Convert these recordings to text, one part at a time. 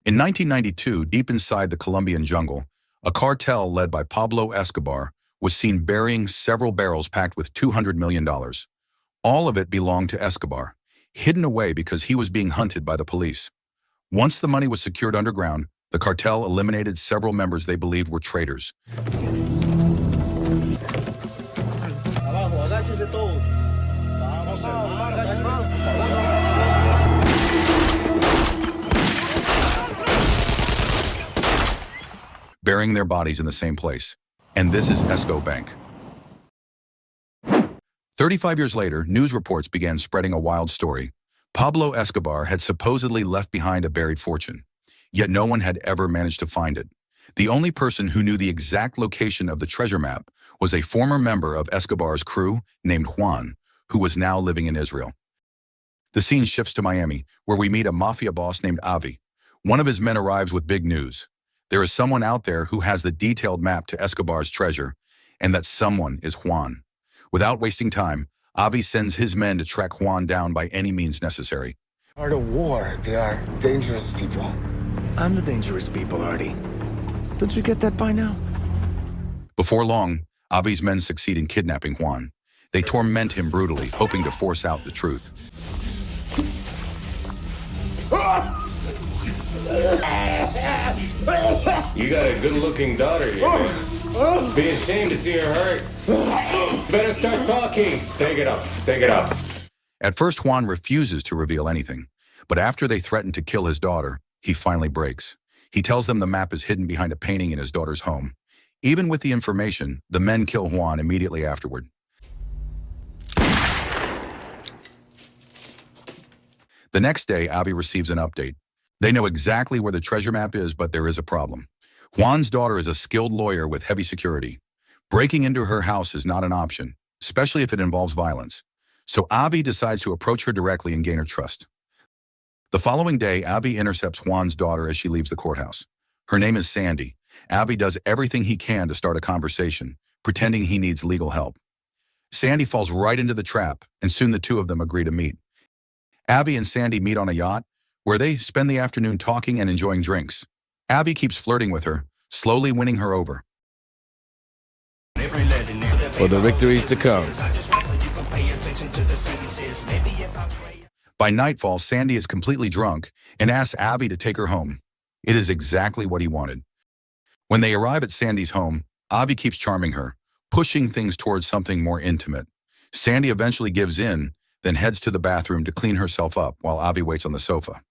In 1992, deep inside the Colombian jungle, a cartel led by Pablo Escobar was seen burying several barrels packed with $200 million. All of it belonged to Escobar, hidden away because he was being hunted by the police. Once the money was secured underground, the cartel eliminated several members they believed were traitors. Burying their bodies in the same place. And this is Esco Bank. 35 years later, news reports began spreading a wild story. Pablo Escobar had supposedly left behind a buried fortune, yet no one had ever managed to find it. The only person who knew the exact location of the treasure map was a former member of Escobar's crew named Juan, who was now living in Israel. The scene shifts to Miami, where we meet a mafia boss named Avi. One of his men arrives with big news. There is someone out there who has the detailed map to Escobar's treasure, and that someone is Juan. Without wasting time, Avi sends his men to track Juan down by any means necessary. Art of war, they are dangerous people. I'm the dangerous people, Artie. Don't you get that by now? Before long, Avi's men succeed in kidnapping Juan. They torment him brutally, hoping to force out the truth. You got a good-looking daughter here, man. Be ashamed to see her hurt. Better start talking. Take it off. At first, Juan refuses to reveal anything, but after they threaten to kill his daughter, he finally breaks. He tells them the map is hidden behind a painting in his daughter's home. Even with the information, the men kill Juan immediately afterward. The next day, Avi receives an update. They know exactly where the treasure map is, but there is a problem. Juan's daughter is a skilled lawyer with heavy security. Breaking into her house is not an option, especially if it involves violence. So Avi decides to approach her directly and gain her trust. The following day, Avi intercepts Juan's daughter as she leaves the courthouse. Her name is Sandy. Avi does everything he can to start a conversation, pretending he needs legal help. Sandy falls right into the trap, and soon the two of them agree to meet. Avi and Sandy meet on a yacht, where they spend the afternoon talking and enjoying drinks. Avi keeps flirting with her, slowly winning her over. For the victories to come. By nightfall, Sandy is completely drunk and asks Avi to take her home. It is exactly what he wanted. When they arrive at Sandy's home, Avi keeps charming her, pushing things towards something more intimate. Sandy eventually gives in, then heads to the bathroom to clean herself up while Avi waits on the sofa.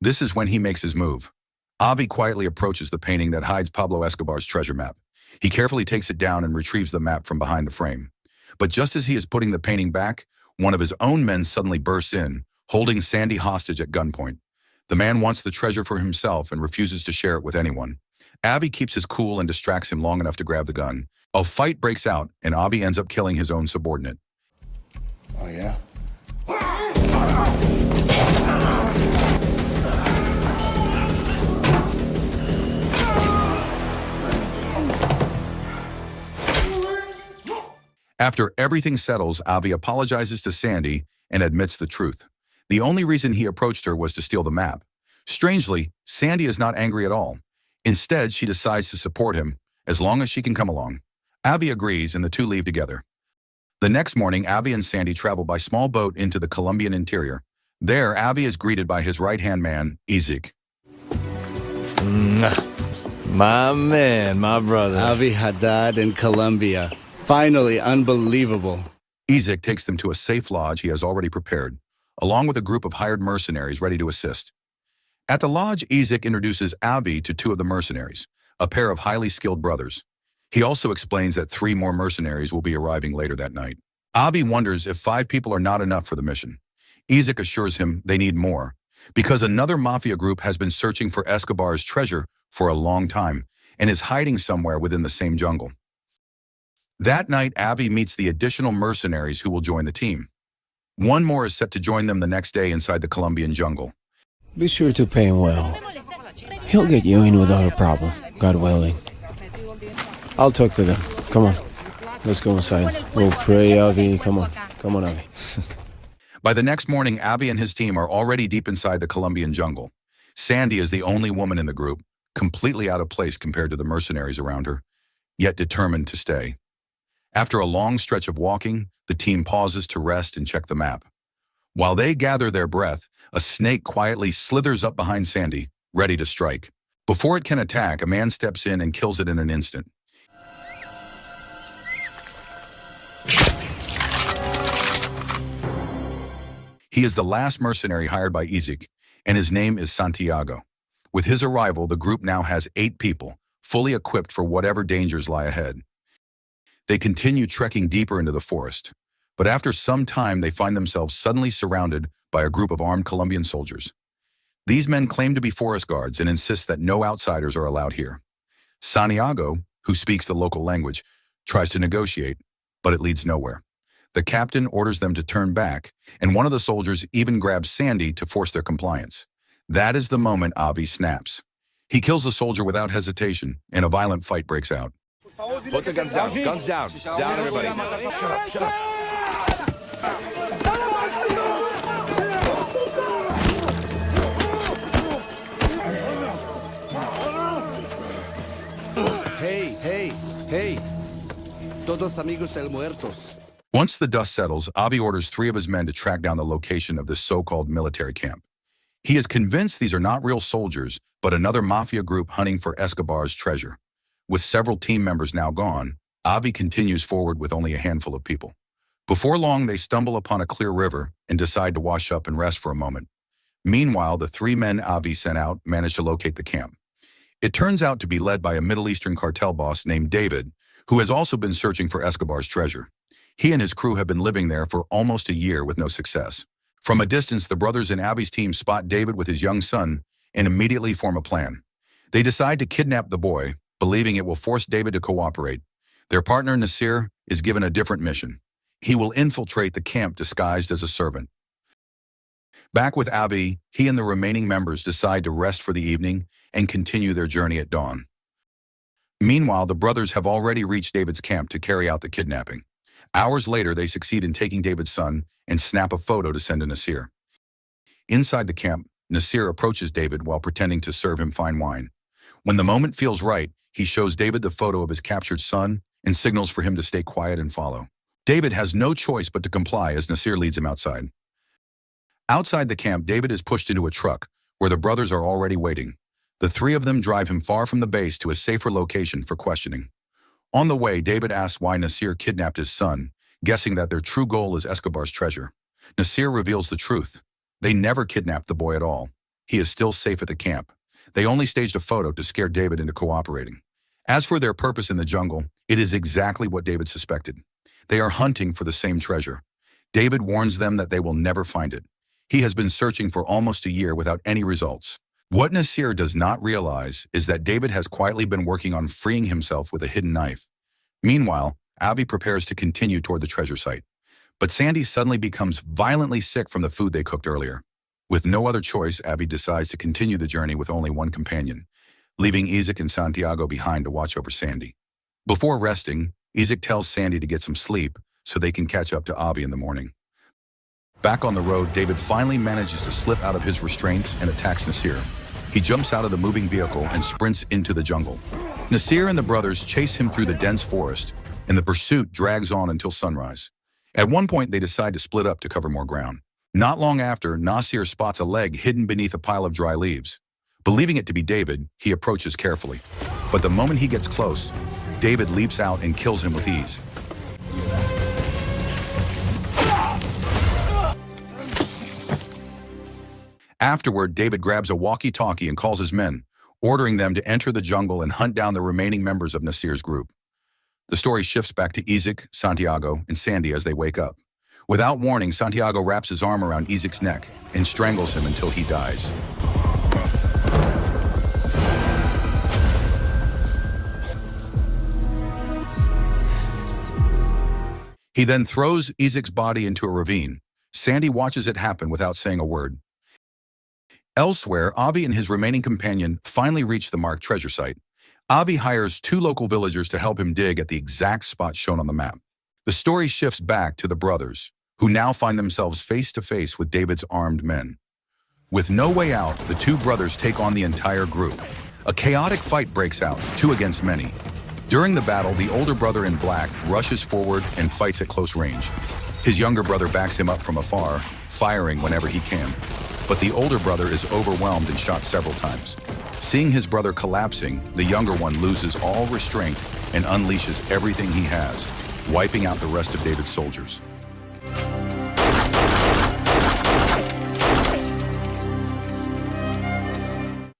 This is when he makes his move. Avi quietly approaches the painting that hides Pablo Escobar's treasure map. He carefully takes it down and retrieves the map from behind the frame. But just as he is putting the painting back, one of his own men suddenly bursts in, holding Sandy hostage at gunpoint. The man wants the treasure for himself and refuses to share it with anyone. Avi keeps his cool and distracts him long enough to grab the gun. A fight breaks out, and Avi ends up killing his own subordinate. Oh, yeah? After everything settles, Avi apologizes to Sandy and admits the truth. The only reason he approached her was to steal the map. Strangely, Sandy is not angry at all. Instead, she decides to support him, as long as she can come along. Avi agrees, and the two leave together. The next morning, Avi and Sandy travel by small boat into the Colombian interior. There, Avi is greeted by his right-hand man, Isaac. My man, my brother. Avi Haddad in Colombia. Finally, unbelievable. Isaac takes them to a safe lodge he has already prepared, along with a group of hired mercenaries ready to assist. At the lodge, Isaac introduces Avi to two of the mercenaries, a pair of highly skilled brothers. He also explains that 3 more mercenaries will be arriving later that night. Avi wonders if 5 people are not enough for the mission. Isaac assures him they need more, because another mafia group has been searching for Escobar's treasure for a long time and is hiding somewhere within the same jungle. That night, Avi meets the additional mercenaries who will join the team. One more is set to join them the next day inside the Colombian jungle. Be sure to pay him well. He'll get you in without a problem, God willing. I'll talk to them. Come on. Let's go inside. We'll pray, Avi. Come on, Avi. By the next morning, Avi and his team are already deep inside the Colombian jungle. Sandy is the only woman in the group, completely out of place compared to the mercenaries around her, yet determined to stay. After a long stretch of walking, the team pauses to rest and check the map. While they gather their breath, a snake quietly slithers up behind Sandy, ready to strike. Before it can attack, a man steps in and kills it in an instant. He is the last mercenary hired by Isaac, and his name is Santiago. With his arrival, the group now has 8 people, fully equipped for whatever dangers lie ahead. They continue trekking deeper into the forest, but after some time they find themselves suddenly surrounded by a group of armed Colombian soldiers. These men claim to be forest guards and insist that no outsiders are allowed here. Santiago, who speaks the local language, tries to negotiate, but it leads nowhere. The captain orders them to turn back, and one of the soldiers even grabs Sandy to force their compliance. That is the moment Avi snaps. He kills the soldier without hesitation, and a violent fight breaks out. Put the guns down. Guns down. Down, everybody. Shut up. Shut up. Hey. Todos amigos el muertos. Once the dust settles, Avi orders 3 of his men to track down the location of this so-called military camp. He is convinced these are not real soldiers, but another mafia group hunting for Escobar's treasure. With several team members now gone, Avi continues forward with only a handful of people. Before long, they stumble upon a clear river and decide to wash up and rest for a moment. Meanwhile, the 3 men Avi sent out manage to locate the camp. It turns out to be led by a Middle Eastern cartel boss named David, who has also been searching for Escobar's treasure. He and his crew have been living there for almost a year with no success. From a distance, the brothers in Avi's team spot David with his young son and immediately form a plan. They decide to kidnap the boy, believing it will force David to cooperate. Their partner, Nasir, is given a different mission. He will infiltrate the camp disguised as a servant. Back with Avi, he and the remaining members decide to rest for the evening and continue their journey at dawn. Meanwhile, the brothers have already reached David's camp to carry out the kidnapping. Hours later, they succeed in taking David's son and snap a photo to send to Nasir. Inside the camp, Nasir approaches David while pretending to serve him fine wine. When the moment feels right, he shows David the photo of his captured son and signals for him to stay quiet and follow. David has no choice but to comply as Nasir leads him outside. Outside the camp, David is pushed into a truck where the brothers are already waiting. The 3 of them drive him far from the base to a safer location for questioning. On the way, David asks why Nasir kidnapped his son, guessing that their true goal is Escobar's treasure. Nasir reveals the truth. They never kidnapped the boy at all. He is still safe at the camp. They only staged a photo to scare David into cooperating. As for their purpose in the jungle, it is exactly what David suspected. They are hunting for the same treasure. David warns them that they will never find it. He has been searching for almost a year without any results. What Nasir does not realize is that David has quietly been working on freeing himself with a hidden knife. Meanwhile, Avi prepares to continue toward the treasure site. But Sandy suddenly becomes violently sick from the food they cooked earlier. With no other choice, Avi decides to continue the journey with only one companion, leaving Isaac and Santiago behind to watch over Sandy. Before resting, Isaac tells Sandy to get some sleep so they can catch up to Avi in the morning. Back on the road, David finally manages to slip out of his restraints and attacks Nasir. He jumps out of the moving vehicle and sprints into the jungle. Nasir and the brothers chase him through the dense forest, and the pursuit drags on until sunrise. At one point, they decide to split up to cover more ground. Not long after, Nasir spots a leg hidden beneath a pile of dry leaves. Believing it to be David, he approaches carefully. But the moment he gets close, David leaps out and kills him with ease. Afterward, David grabs a walkie-talkie and calls his men, ordering them to enter the jungle and hunt down the remaining members of Nasir's group. The story shifts back to Isaac, Santiago, and Sandy as they wake up. Without warning, Santiago wraps his arm around Isaac's neck and strangles him until he dies. He then throws Isaac's body into a ravine. Sandy watches it happen without saying a word. Elsewhere, Avi and his remaining companion finally reach the marked treasure site. Avi hires 2 local villagers to help him dig at the exact spot shown on the map. The story shifts back to the brothers, who now find themselves face to face with David's armed men. With no way out, the two brothers take on the entire group. A chaotic fight breaks out, 2 against many. During the battle, the older brother in black rushes forward and fights at close range. His younger brother backs him up from afar, firing whenever he can. But the older brother is overwhelmed and shot several times. Seeing his brother collapsing, the younger one loses all restraint and unleashes everything he has, wiping out the rest of David's soldiers.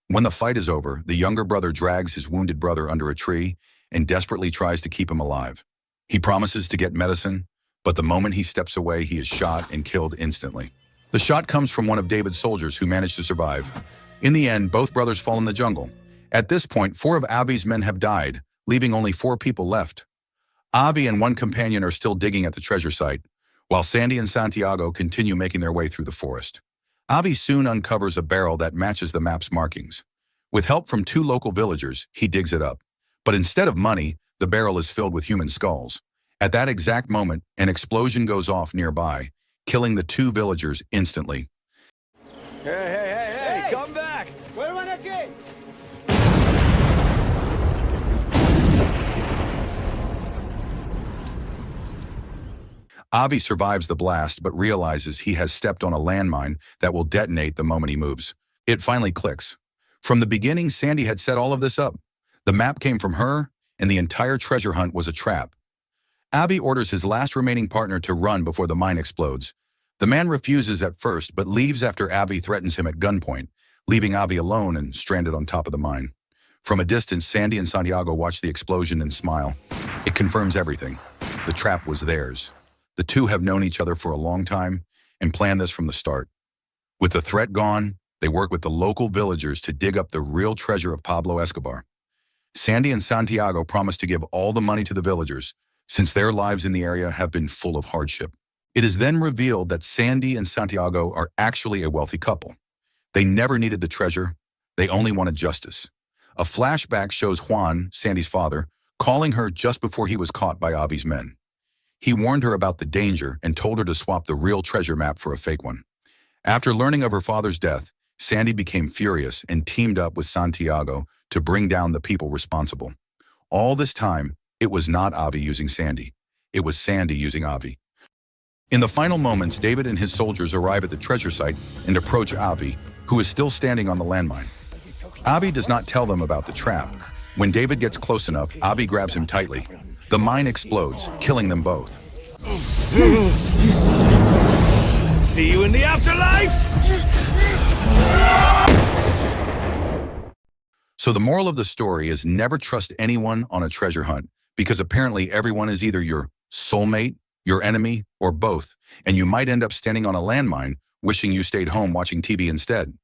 When the fight is over, the younger brother drags his wounded brother under a tree and desperately tries to keep him alive. He promises to get medicine, but the moment he steps away, he is shot and killed instantly. The shot comes from one of David's soldiers who managed to survive. In the end, both brothers fall in the jungle. At this point, 4 of Avi's men have died, leaving only 4 people left. Avi and 1 companion are still digging at the treasure site, while Sandy and Santiago continue making their way through the forest. Avi soon uncovers a barrel that matches the map's markings. With help from 2 local villagers, he digs it up. But instead of money, the barrel is filled with human skulls. At that exact moment, an explosion goes off nearby, killing the 2 villagers instantly. Hey, come back! Avi survives the blast but realizes he has stepped on a landmine that will detonate the moment he moves. It finally clicks. From the beginning, Sandy had set all of this up. The map came from her, and the entire treasure hunt was a trap. Avi orders his last remaining partner to run before the mine explodes. The man refuses at first but leaves after Avi threatens him at gunpoint, leaving Avi alone and stranded on top of the mine. From a distance, Sandy and Santiago watch the explosion and smile. It confirms everything. The trap was theirs. The 2 have known each other for a long time and planned this from the start. With the threat gone, they work with the local villagers to dig up the real treasure of Pablo Escobar. Sandy and Santiago promise to give all the money to the villagers, since their lives in the area have been full of hardship. It is then revealed that Sandy and Santiago are actually a wealthy couple. They never needed the treasure, they only wanted justice. A flashback shows Juan, Sandy's father, calling her just before he was caught by Avi's men. He warned her about the danger and told her to swap the real treasure map for a fake one. After learning of her father's death, Sandy became furious and teamed up with Santiago to bring down the people responsible. All this time, it was not Avi using Sandy. It was Sandy using Avi. In the final moments, David and his soldiers arrive at the treasure site and approach Avi, who is still standing on the landmine. Avi does not tell them about the trap. When David gets close enough, Avi grabs him tightly. The mine explodes, killing them both. See you in the afterlife! So the moral of the story is never trust anyone on a treasure hunt, because apparently everyone is either your soulmate, your enemy, or both, and you might end up standing on a landmine wishing you stayed home watching TV instead.